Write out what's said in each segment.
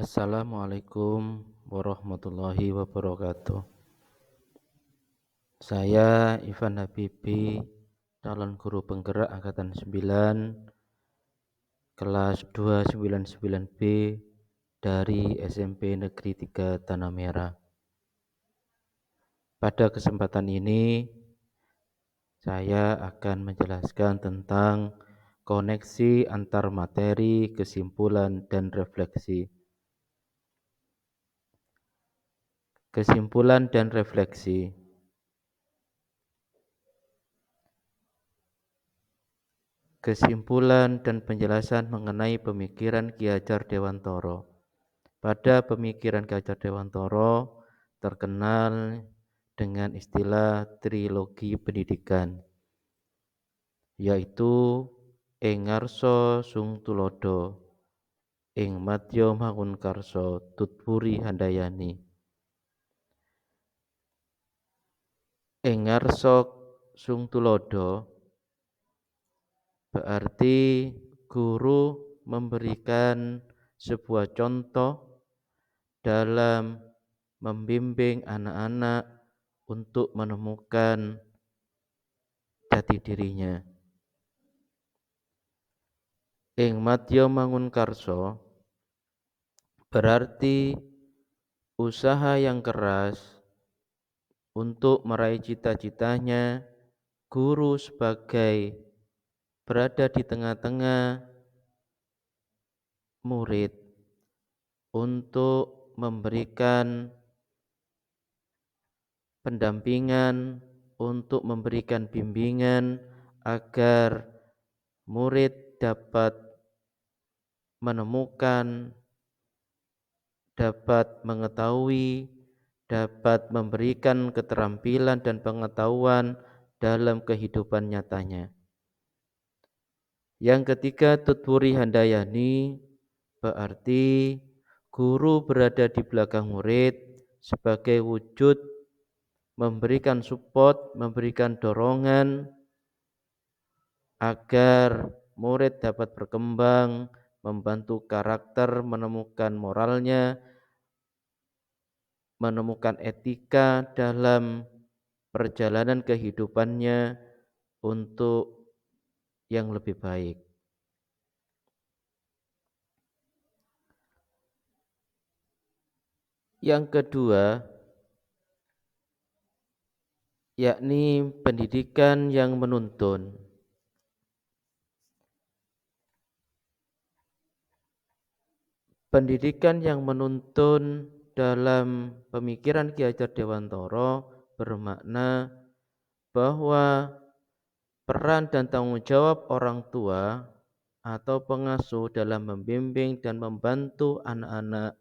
Assalamualaikum warahmatullahi wabarakatuh. Saya Ivan Habibi, calon guru penggerak angkatan 9, kelas 299B dari SMP Negeri 3 Tanah Merah. Pada kesempatan ini, saya akan menjelaskan tentang koneksi antar materi, kesimpulan, dan refleksi. Kesimpulan dan refleksi. Kesimpulan dan penjelasan mengenai pemikiran Ki Hajar Dewantara. Pada pemikiran Ki Hajar Dewantara terkenal dengan istilah trilogi pendidikan, yaitu ing ngarsa sung tulodo, ing madya mangunkarsa tutwuri handayani. Ing ngarsa sung tulodo berarti guru memberikan sebuah contoh dalam membimbing anak-anak untuk menemukan jati dirinya. Ing madya mangunkarsa berarti usaha yang keras untuk meraih cita-citanya. Guru sebagai berada di tengah-tengah murid untuk memberikan pendampingan, untuk memberikan bimbingan agar murid dapat menemukan, dapat mengetahui, dapat memberikan keterampilan dan pengetahuan dalam kehidupan nyatanya. Yang ketiga, tutwuri handayani berarti guru berada di belakang murid sebagai wujud memberikan support, memberikan dorongan agar murid dapat berkembang, membantu karakter, menemukan moralnya, menemukan etika dalam perjalanan kehidupannya untuk yang lebih baik. Yang kedua, yakni pendidikan yang menuntun. Pendidikan yang menuntun dalam pemikiran Ki Hajar Dewantara bermakna bahwa peran dan tanggung jawab orang tua atau pengasuh dalam membimbing dan membantu anak-anak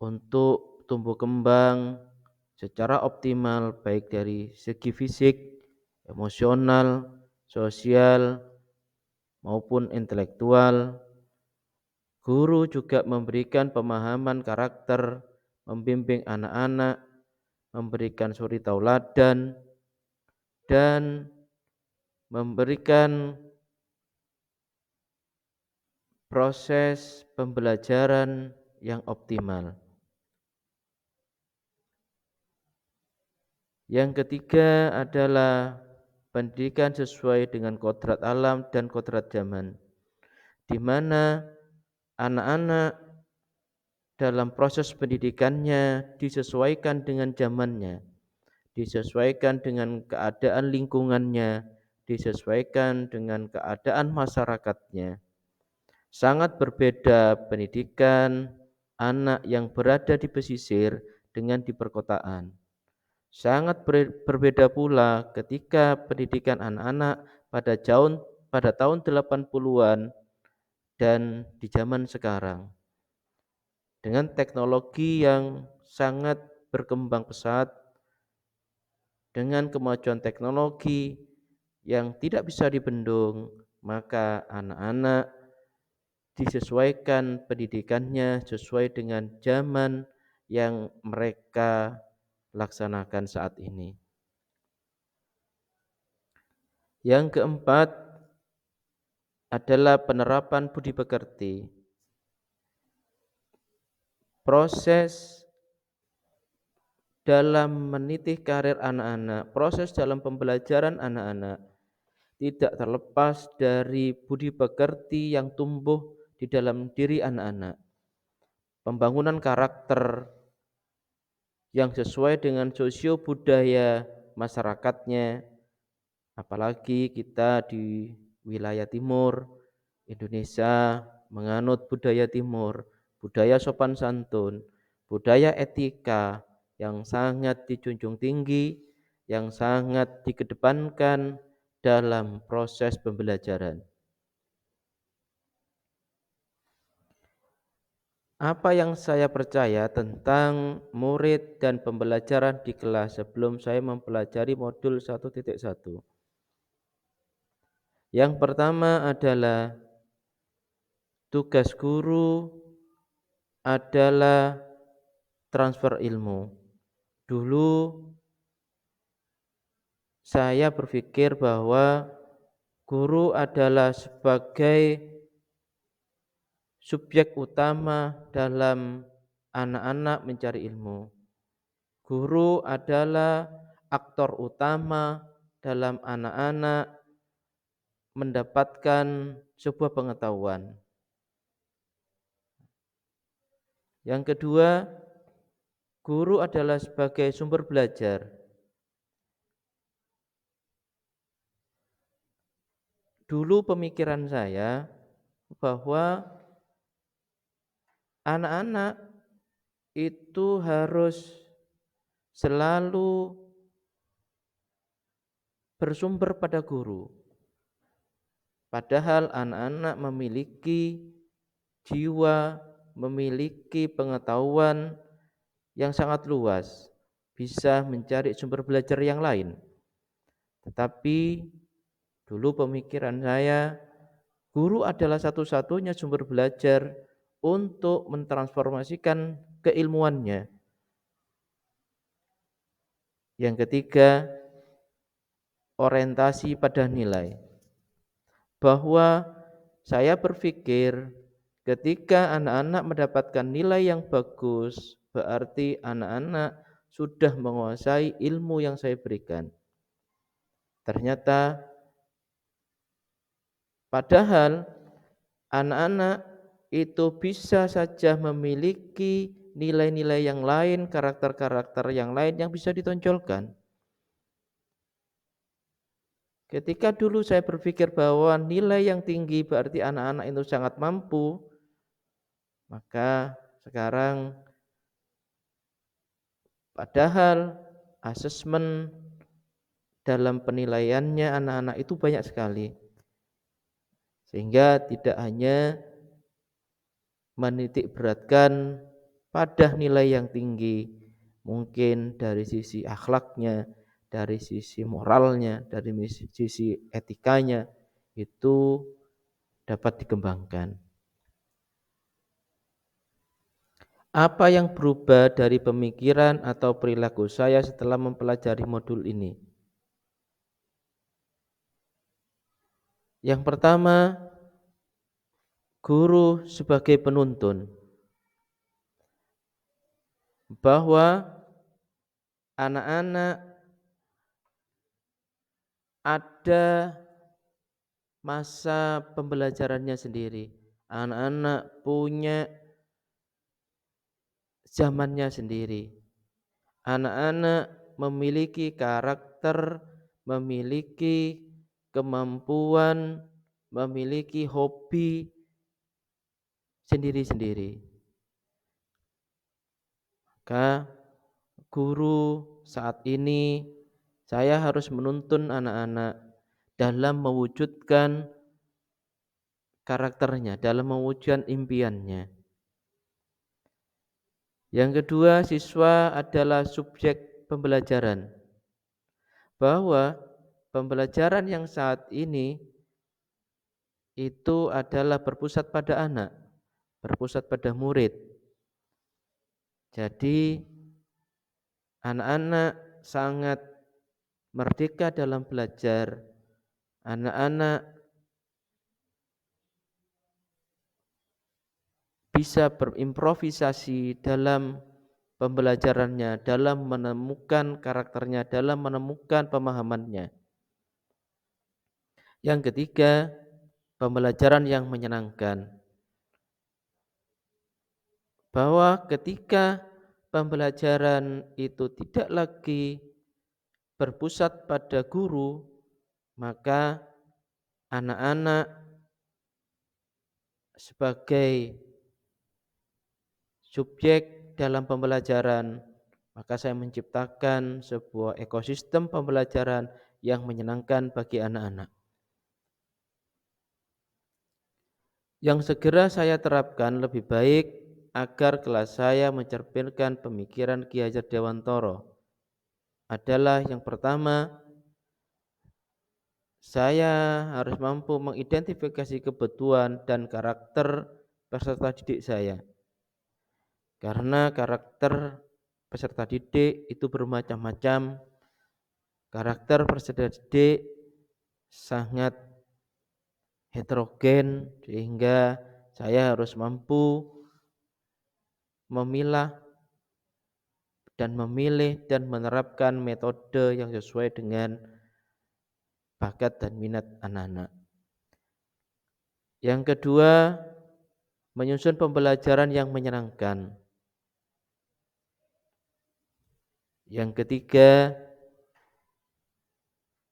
untuk tumbuh kembang secara optimal baik dari segi fisik, emosional, sosial maupun intelektual. Guru juga memberikan pemahaman karakter, membimbing anak-anak, memberikan suri tauladan, dan memberikan proses pembelajaran yang optimal. Yang ketiga adalah pendidikan sesuai dengan kodrat alam dan kodrat zaman, di mana anak-anak dalam proses pendidikannya disesuaikan dengan zamannya, disesuaikan dengan keadaan lingkungannya, disesuaikan dengan keadaan masyarakatnya. Sangat berbeda pendidikan anak yang berada di pesisir dengan di perkotaan. Sangat berbeda pula ketika pendidikan anak-anak pada tahun 80-an dan di zaman sekarang. Dengan teknologi yang sangat berkembang pesat, dengan kemajuan teknologi yang tidak bisa dibendung, maka anak-anak disesuaikan pendidikannya sesuai dengan zaman yang mereka laksanakan saat ini. Yang keempat adalah penerapan budi pekerti. proses dalam meniti karir anak-anak, proses dalam pembelajaran anak-anak tidak terlepas dari budi pekerti yang tumbuh di dalam diri anak-anak. Pembangunan karakter yang sesuai dengan sosio budaya masyarakatnya, apalagi kita di wilayah timur Indonesia menganut budaya timur, budaya sopan santun, budaya etika yang sangat dijunjung tinggi, yang sangat dikedepankan dalam proses pembelajaran. Apa yang saya percaya tentang murid dan pembelajaran di kelas sebelum saya mempelajari modul 1.1? Yang pertama adalah tugas guru adalah transfer ilmu. Dulu saya berpikir bahwa guru adalah sebagai subjek utama dalam anak-anak mencari ilmu. Guru adalah aktor utama dalam anak-anak mendapatkan sebuah pengetahuan. Yang kedua, guru adalah sebagai sumber belajar. Dulu pemikiran saya bahwa anak-anak itu harus selalu bersumber pada guru. Padahal anak-anak memiliki jiwa, memiliki pengetahuan yang sangat luas, bisa mencari sumber belajar yang lain. Tetapi dulu pemikiran saya, guru adalah satu-satunya sumber belajar untuk mentransformasikan keilmuannya. Yang ketiga, orientasi pada nilai. Bahwa saya berpikir ketika anak-anak mendapatkan nilai yang bagus, berarti anak-anak sudah menguasai ilmu yang saya berikan. Ternyata padahal anak-anak itu bisa saja memiliki nilai-nilai yang lain, karakter-karakter yang lain yang bisa ditonjolkan. Ketika dulu saya berpikir bahwa nilai yang tinggi berarti anak-anak itu sangat mampu, maka sekarang padahal asesmen dalam penilaiannya anak-anak itu banyak sekali. Sehingga tidak hanya menitik beratkan pada nilai yang tinggi, mungkin dari sisi akhlaknya, dari sisi moralnya, dari sisi etikanya itu dapat dikembangkan. Apa yang berubah dari pemikiran atau perilaku saya setelah mempelajari modul ini? Yang pertama, guru sebagai penuntun. Bahwa anak-anak ada masa pembelajarannya sendiri. Anak-anak punya zamannya sendiri. Anak-anak memiliki karakter, memiliki kemampuan, memiliki hobi sendiri-sendiri. Maka guru saat ini saya harus menuntun anak-anak dalam mewujudkan karakternya, dalam mewujudkan impiannya. Yang kedua, siswa adalah subjek pembelajaran. Bahwa pembelajaran yang saat ini itu adalah berpusat pada anak, berpusat pada murid. Jadi anak-anak sangat merdeka dalam belajar. Anak-anak bisa berimprovisasi dalam pembelajarannya, dalam menemukan karakternya, dalam menemukan pemahamannya. Yang ketiga, pembelajaran yang menyenangkan. Bahwa ketika pembelajaran itu tidak lagi berpusat pada guru, maka anak-anak sebagai subjek dalam pembelajaran, maka saya menciptakan sebuah ekosistem pembelajaran yang menyenangkan bagi anak-anak. Yang segera saya terapkan lebih baik agar kelas saya mencerminkan pemikiran Ki Hajar Dewantoro adalah yang pertama, saya harus mampu mengidentifikasi kebutuhan dan karakter peserta didik saya. Karena karakter peserta didik itu bermacam-macam. Karakter peserta didik sangat heterogen sehingga saya harus mampu memilah dan memilih dan menerapkan metode yang sesuai dengan bakat dan minat anak-anak. Yang kedua, menyusun pembelajaran yang menyenangkan. Yang ketiga,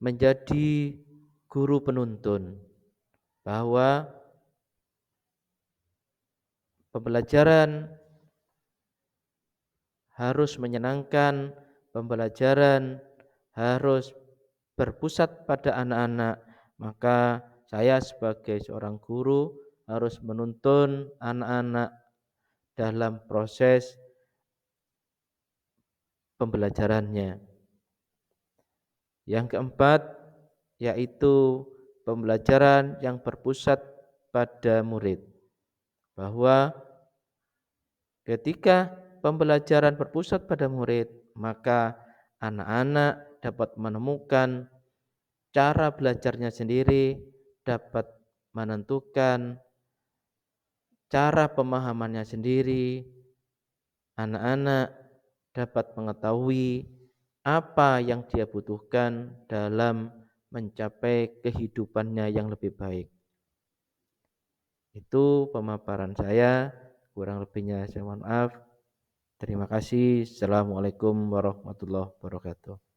menjadi guru penuntun, bahwa pembelajaran harus menyenangkan, pembelajaran harus berpusat pada anak-anak. Maka saya sebagai seorang guru harus menuntun anak-anak dalam proses pembelajarannya. Yang keempat, yaitu pembelajaran yang berpusat pada murid. Bahwa ketika pembelajaran berpusat pada murid, maka anak-anak dapat menemukan cara belajarnya sendiri, dapat menentukan cara pemahamannya sendiri. Anak-anak dapat mengetahui apa yang dia butuhkan dalam mencapai kehidupannya yang lebih baik. Itu pemaparan saya, kurang lebihnya saya mohon maaf. Terima kasih. Assalamualaikum warahmatullahi wabarakatuh.